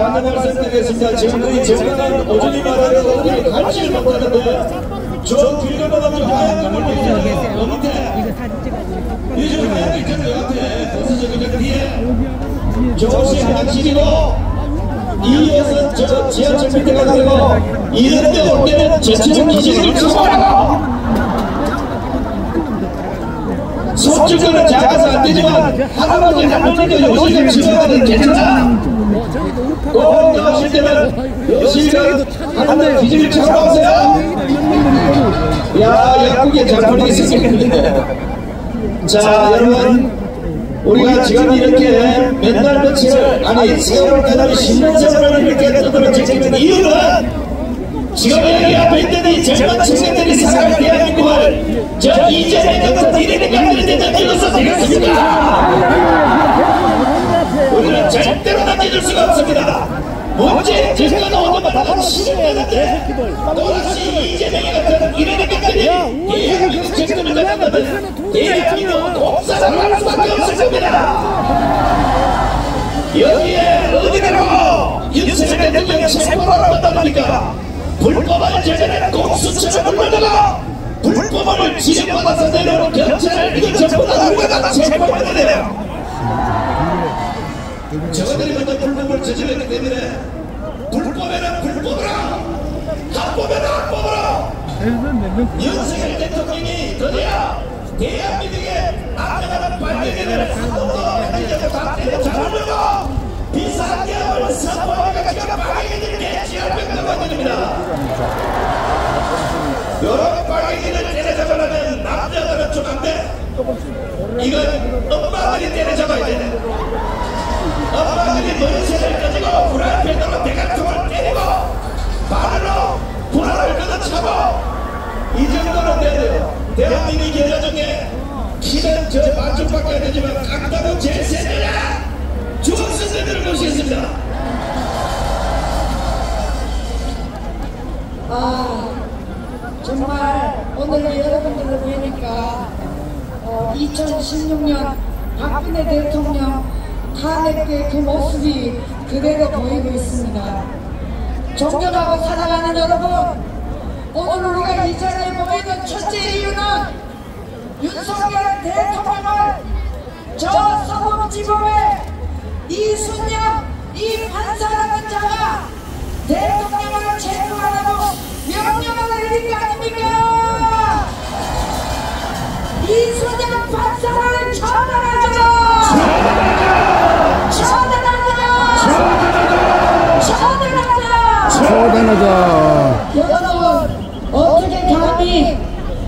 안내 말씀드리겠습니다. 지금 거의 정당한 오전이 말하는 어디를 갈지를 못하는데 저 길을 받아면 하얀 걸 보세요. 요 밑에 요즘 하얀 있잖아요. 요 앞에 버스 저기 뒤에 저것이 하얀실이고 이어서 저 지하철 밑에가 되고 이런데 올 때는 제철 기지를 쳐봐라. 소주는 작아서 안 되지만 할아버지 할머니가 요식을 치료하는 괜찮아. 꼭 나오실 때는 요식을 하는 기지를 쳐보세요. 야, 약국에 잘 모르겠습니다. 자, 여러분, 우리가 지금 이렇게 맨날 며칠, 아니, 세월 가다니 10년 세월을 이렇게 떠들어 제끼는 이유는 지금 여기 앞에 있는 이 젊은 청년들이 살아갈 대한민국을 저 이재명 같은 이래니까들이 던져줘서 되겠습니까? 우리는 절대로 던져줄 수가 없습니다. 문제 정권은 오늘마다 한 10년인데 또다시 이재명 같은 이래니까들이 대한민국 정권을 가져가면 대한민국은 독사상할 수밖에 없을 겁니다. 여기에 어디라고 윤석열 대통령 체포하러 온단 말입니까? 불법을 제대로 공수처를 물러나가 불법을 지령받아서 내려오는 경찰을 이거 전부 다 우리가 체포해야 되네요. 저들이 먼저 불법을 저질렀기 때문에 불법에는 불법으로 합법에는 합법으로 윤석열 대통령이 드디어 대한민국의 안전한 발견을 한번도 해내려고 다 때려잡으려고 비상계엄을 선포하기가 기가 막히게 되는 지역병도 만듭니다. 여러 빨갱이를 때려잡으려면 남자들은 좀 안 돼. 이건 엄마들이 때려잡아야 되네. 엄마들이 머리채를 가지고 프라이팬으로 대가통을 때리고 발로 불화를 걷어차고 이 정도는 돼야 돼요. 대한민국 여자 중에 키는 저 만중밖에 안 되지만 강다고 제일 세냐 죽은 선생님들을 모시겠습니다. 정말 오늘 여러분들을 보니까 2016년 박근혜 대통령 탄핵 때 그 모습이 그대로 보이고 있습니다. 존경하고 사랑하는 여러분, 오늘 우리가 이 자리에 모이는 첫째 이유는 윤석열 대통령을 저 서울지법에 이순영 이 판사라는 자가 대통령을 체포하라고 명령을 내린 거 아닙니까? 이순영 판사를 처단하자! 처단하자! 여러분, 어떻게 감히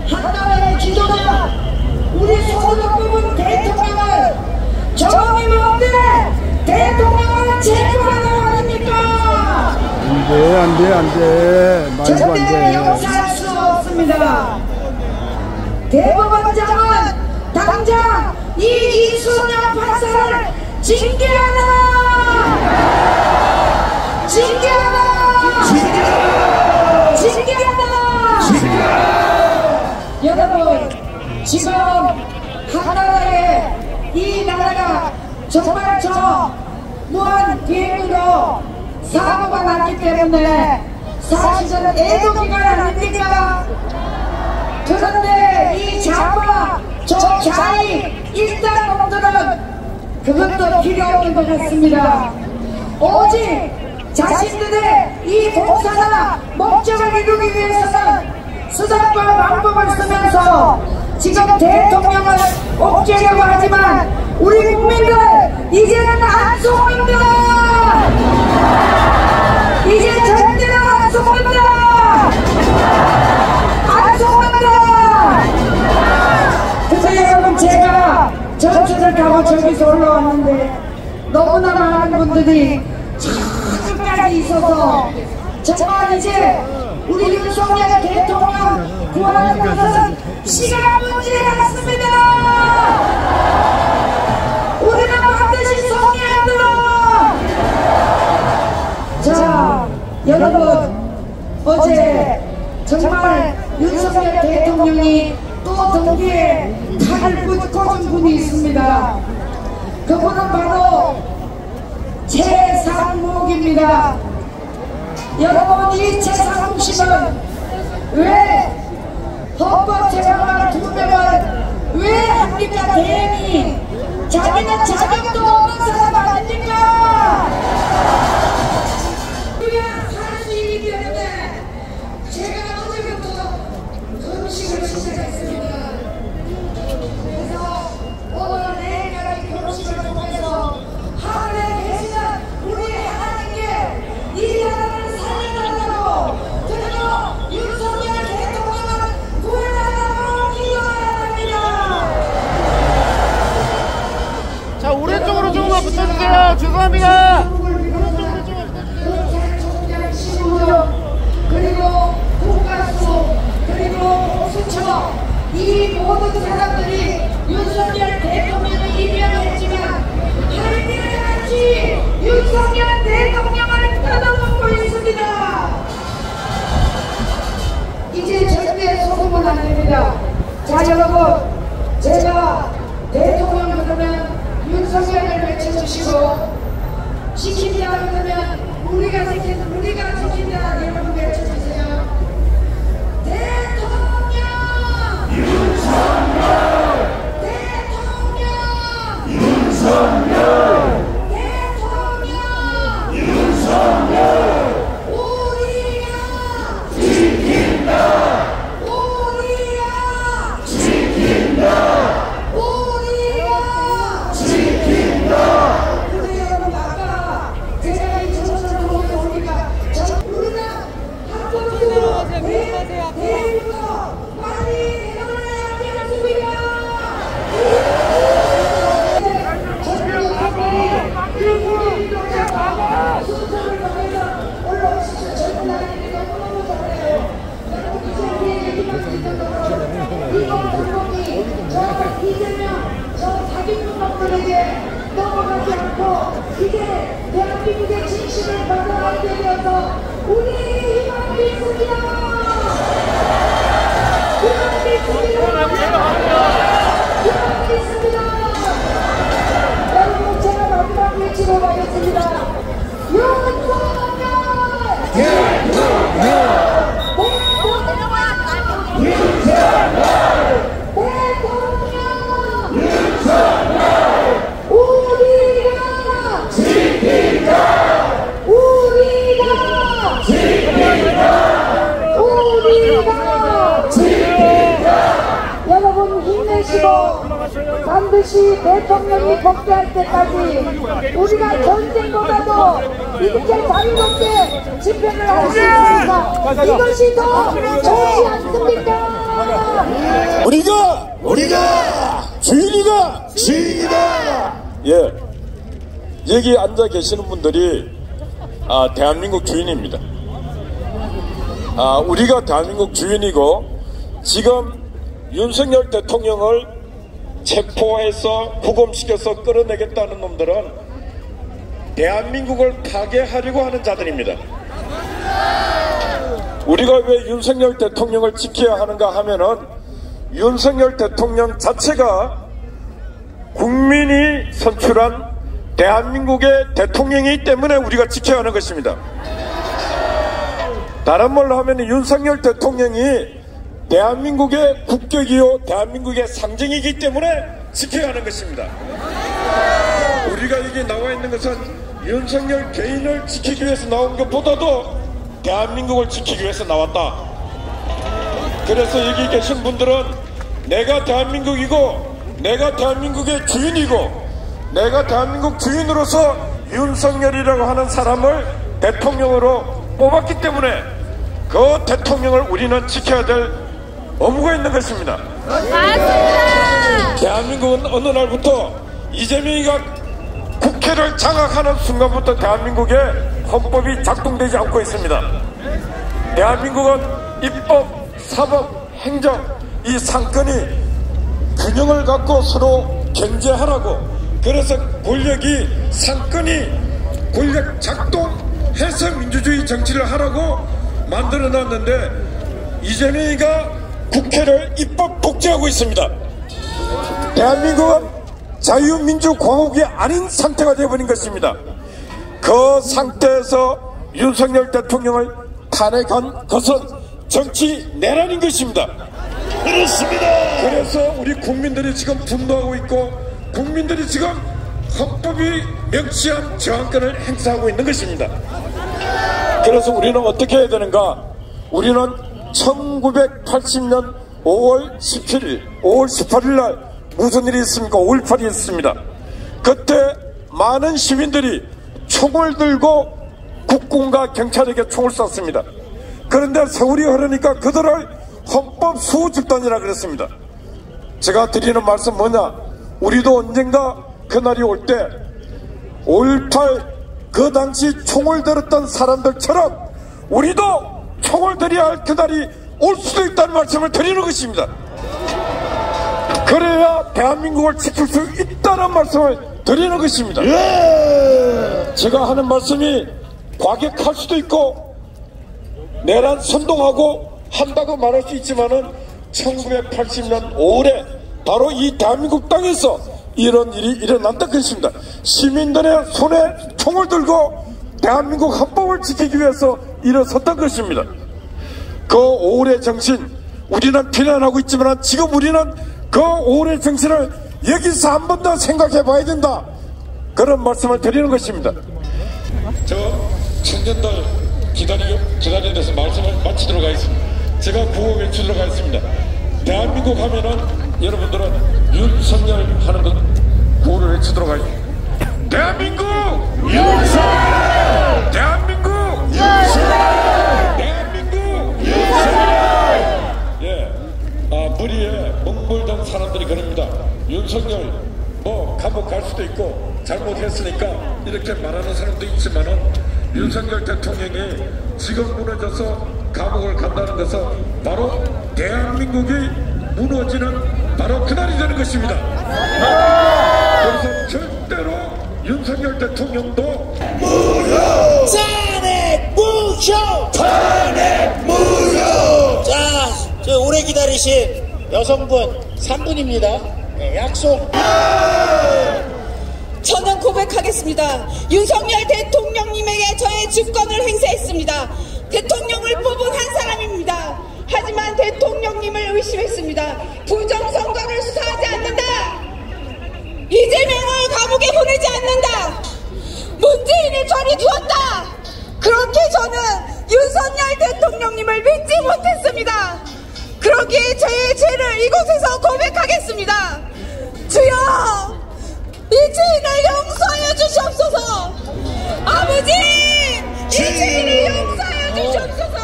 한나라의 지도자 우리 손으로 뽑은 대통령을 정의가 없네 대통령을 체포하는 거 아닙니까? 안돼 절대 용서할 수 없습니다. 대법원장은 당장 이 이순영 판사를 징계하라! 여러분, 지금 한나라에 이 나라가 정말 저 무한 비행으로 사고가 났기 때문에 사실은 애도기간 아닙니까? 그런데 이 좌와 저 좌의 일당 놈들은 그것도 필요 없는 것 같습니다. 오직 자신들의 이 공사나 목적을 이루기 위해서는 수단과 방법을 쓰면서 지금 대통령을 옥죄려고 하지만 우리 국민들 이제는 안 속는다. 이제 절대로 안 속는다. 안 속는다. 그래서 여러분, 제가 전철을 타고 저기서 올라왔는데 너무나 많은 분들이 끝까지 있어서 정말 이제 우리 윤석열 대통령 구하는 것은 시간 문제 같습니다. 우리는 반드시 성리합니다. 자, 여러분, 어제 정말 윤석열 대통령이 또 등기에 칼을 꽂은 분이 있습니다. 그분은 바로 최상목입니다. 여러분, 이 최상목씨는 왜 헌법 제정을 2명을 왜 합니까? 대행이 자기는 자격도 없는 사람 아닙니까? 우리가 사실이기 때문에 제가 어제부터 결혼식을 시작했습니다. 그래서 오늘 내일까지 결혼식을 통해서 하늘에 계시는 우리 하나님께 이 나라를 살려달라고, 그리고 윤석열 대통령을 구해달라고 기도해야 합니다. 자, 오른쪽으로 조금만 붙여주세요. 죄송합니다. 경찰총장 신우영, 그리고 국가수, 그리고 수처, 이 모든 사람들이 윤석열 대통령을 임명했지만 할미같이 윤석열 대통령을 뜯어먹고 있습니다. 이제 절대 속으면 안 됩니다. 자, 여러분, 제가 대통령 그러면 윤석열을 외쳐주시고, 시킨다 그러면 우리가 지킨다 여러분 외쳐주세요. 대통령! 윤석열! 대통령! 윤석열! 대통령! 윤석열! 우리가 지킨다! 우리가 지킨다! 우리가 지킨다! 근데 여러분, 아까 제가 이 전선을 보니까 우리가 한국으로 대부터 많이 내려가야 되겠습니다. 일본이 동작하고 수술을 통해서 올라오시죠. 젊은 아이들이 너무너무 잘해요. 여러분, 이제 우리의 얘기만 듣는 것으로 이번 방송이 저 이재명, 저 사기꾼 놈들에게 넘어가지 않고 이제 대한민국의 진실을 받아가게 되어서 우리에게 희망이 있습니다. 희망이 있습니다. 희망이 있습니다. 여러분, 제가 마지막 외치고 가겠습니다. 윤석열! 우리가 지킨다! 우리가 지킨다! 우리가 지킨다! 여러분, 힘내시고 반드시 대통령이 복귀할 때까지 우리가 전쟁보다도 이렇게 자유롭게 집회를 할 수 있으니까 이것이 더 좋지 않습니까? 우리가 주인이다. 예, 여기 앉아 계시는 분들이 대한민국 주인입니다. 우리가 대한민국 주인이고, 지금 윤석열 대통령을 체포해서 구금시켜서 끌어내겠다는 놈들은 대한민국을 파괴하려고 하는 자들입니다. 우리가 왜 윤석열 대통령을 지켜야 하는가 하면은, 윤석열 대통령 자체가 국민이 선출한 대한민국의 대통령이기 때문에 우리가 지켜야 하는 것입니다. 다른 말로 하면 윤석열 대통령이 대한민국의 국격이요 대한민국의 상징이기 때문에 지켜야 하는 것입니다. 우리가 여기 나와 있는 것은 윤석열 개인을 지키기 위해서 나온 것보다도 대한민국을 지키기 위해서 나왔다. 그래서 여기 계신 분들은 내가 대한민국이고, 내가 대한민국의 주인이고, 내가 대한민국 주인으로서 윤석열이라고 하는 사람을 대통령으로 뽑았기 때문에 그 대통령을 우리는 지켜야 될 의무가 있는 것입니다. 맞습니다. 대한민국은 어느 날부터 이재명이가 국회를 장악하는 순간부터 대한민국의 헌법이 작동되지 않고 있습니다. 대한민국은 입법, 사법, 행정 이 상권이 균형을 갖고 서로 견제하라고, 그래서 권력이 상권이 권력 작동해서 민주주의 정치를 하라고 만들어놨는데 이재명이가 국회를 입법 독재하고 있습니다. 대한민국은 자유민주공화국이 아닌 상태가 되어버린 것입니다. 그 상태에서 윤석열 대통령을 탄핵한 것은 정치 내란인 것입니다. 그렇습니다. 그래서 우리 국민들이 지금 분노하고 있고 국민들이 지금 헌법이 명시한 저항권을 행사하고 있는 것입니다. 그래서 우리는 어떻게 해야 되는가? 우리는 1980년 5월 17일, 5월 18일 날 무슨 일이 있습니까? 5.18이 있습니다. 그때 많은 시민들이 총을 들고 국군과 경찰에게 총을 쐈습니다. 그런데 세월이 흐르니까 그들을 헌법 수호 집단이라 그랬습니다. 제가 드리는 말씀 뭐냐? 우리도 언젠가 그날이 올 때 5.18 그 당시 총을 들었던 사람들처럼 우리도 총을 들여야 할 그날이 올 수도 있다는 말씀을 드리는 것입니다. 그래야 대한민국을 지킬 수 있다는 말씀을 드리는 것입니다. 제가 하는 말씀이 과격할 수도 있고 내란 선동하고 한다고 말할 수 있지만은 1980년 5월에 바로 이 대한민국 땅에서 이런 일이 일어났던 것입니다. 시민들의 손에 총을 들고 대한민국 헌법을 지키기 위해서 일어섰던 것입니다. 그 5월의 정신 우리는 비난하고 있지만 지금 우리는 그 5월의 정신을 여기서 한 번 더 생각해 봐야 된다, 그런 말씀을 드리는 것입니다. 저 청년들 기다리는 데서 말씀을 마치도록 하겠습니다. 제가 구호 외치도록 하겠습니다. 대한민국 하면은 여러분들은 윤석열 하는 것 구호를 외치도록 하겠습니다. 대한민국 윤석열! 대한민국 윤석열! 대한민국 윤석열! 예, 무리에 먹물던 사람들이 그럽니다. 윤석열 뭐 감옥 갈 수도 있고 잘못했으니까 이렇게 말하는 사람도 있지만은 윤석열 대통령이 지금 무너져서 감옥을 간다는 것은 바로 대한민국이 무너지는 바로 그날이 되는 것입니다. 그래서 절대로 윤석열 대통령도 무효! 탄핵 무효! 탄핵 무효! 자, 저 오래 기다리신 여성분 3분입니다. 네, 약속. 저는 고백하겠습니다. 윤석열 대통령님에게 저의 주권을 행사했습니다. 대통령을 뽑은 한 사람입니다. 하지만 대통령님을 의심했습니다. 부정선거를 수사하지 않는다. 이재명을 감옥에 보내지 않는다. 문재인을 저리 두었다. 그렇게 저는 윤석열 대통령님을 믿지 못했습니다. 그러기에 저의 죄를 이곳에서 고백하겠습니다. 주여, 이재인을 용서하여 주시옵소서. 아버지, 이재인을 용서하여 주시옵소서.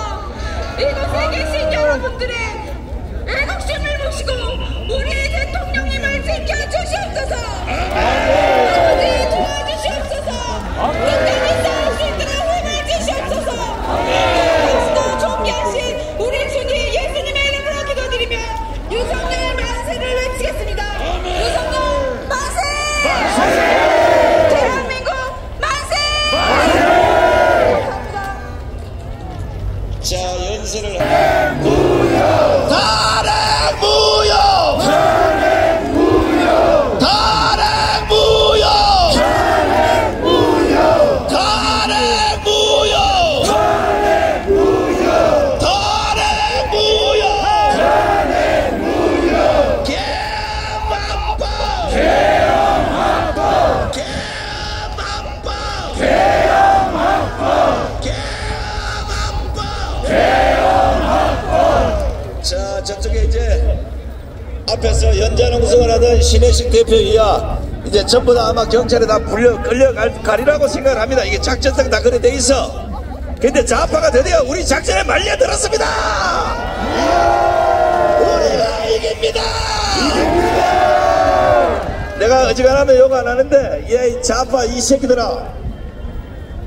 이곳에 계신 여러분들의 애국심을 모시고 우리 대통령님을 지켜주시옵소서. 아버지, 도와주시옵소서. 끝까지 싸울 수 있도록 힘을 주시옵소서. 그리스도 존귀하신 우리 주님 예수님의 이름으로 기도드리며 윤석열 만세를 외치겠습니다. 윤석열 만세! 대한민국 만세! 감사합니다. 자, 연설을 탄핵 무효! 탄핵 무효! 탄핵 무효! 탄핵 무효! 탄핵 무효! 탄핵 무효! 탄핵 무효! 탄핵 무효! 탄핵 무효! 개망법! 개망법! 개망법! 개망법! 개망법! 자, 저쪽에 이제 앞에서 연좌농성을 하던 신혜식 대표이야 이제 전부 다 아마 경찰에 다 끌려가리라고 생각을 합니다. 이게 작전상 다 그래 돼 있어. 근데 좌파가 드디어 우리 작전에 말려들었습니다. 우리가 이깁니다. 내가 어지간하면 욕 안 하는데 이 좌파 이 새끼들아,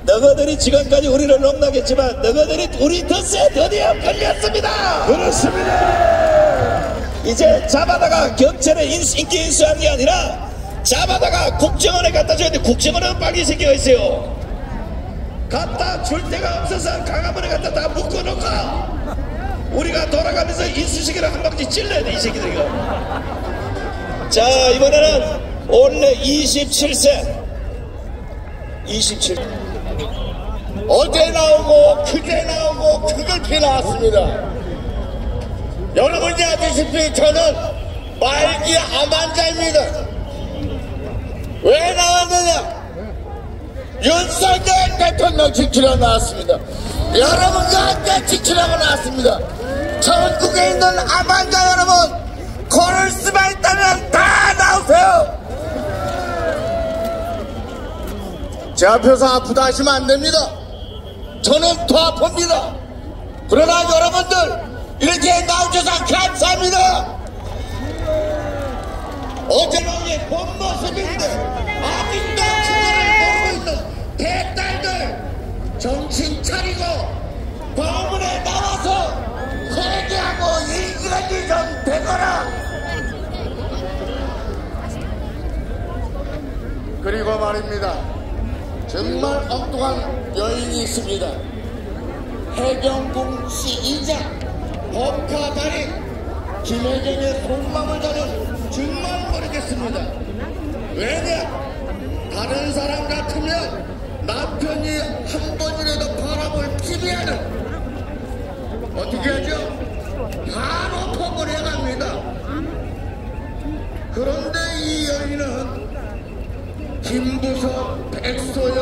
너희들이 지금까지 우리를 농락했지만 너희들이 우리 덫에 드디어 걸렸습니다. 그렇습니다. 이제 잡아다가 경찰에 인기 인수한 게 아니라 잡아다가 국정원에 갖다 줘야 돼. 국정원은 빨리 생겨 있어요. 갖다 줄 데가 없어서 강화문에 갖다 다 묶어놓고 우리가 돌아가면서 인수시키를 한 바퀴 찔러야 돼, 이 새끼들 이거. 자, 이번에는 원래 27세 27 어제 나오고 그제 나오고 그렇게 나왔습니다. 여러분이 아시다시피 저는 말기 암 환자입니다. 왜 나왔느냐? 윤석열 대통령 지키러 나왔습니다. 여러분과 함께 지키려고 나왔습니다. 전국에 있는 암 환자 여러분, 걸을 수만 있다면 다 나오세요. 제 앞에서 아프다 하시면 안 됩니다. 저는 더 아픕니다. 그러나 여러분들 이렇게 나오셔서 감사합니다. 어제는 본 모습인데 아직도 그거를 모르고 있는 대딸들 정신 차리고 법원에 나와서 회개하고 일기라기 좀 되거라. 그리고 말입니다. 정말 엉뚱한 여인이 있습니다. 해경궁 시이자 법카달인 김혜경의 속마음을 저는 정말 모르겠습니다. 왜냐? 다른 사람 같으면 남편이 한 번이라도 바람을 피하는 어떻게 하죠? 바로 폭을 해갑니다. 그런데 이 여인은 김부석, 백소영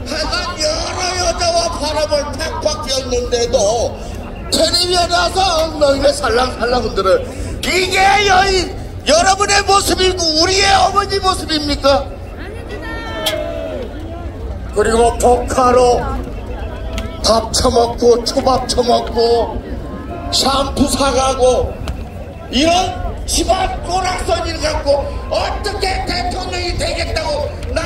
하여간 여러 여자와 바람을 팍팍 피웠는데도 텔레비에 나와서 엉덩이를 살랑살랑 흔들어요. 이게 여인 여러분의 모습이고 우리의 어머니 모습입니까? 그리고 복화로 밥 처먹고 초밥 처먹고 샴푸 사가고 이런 집안 꼬락서니를 갖고 어떻게 대통령이 되겠다고 나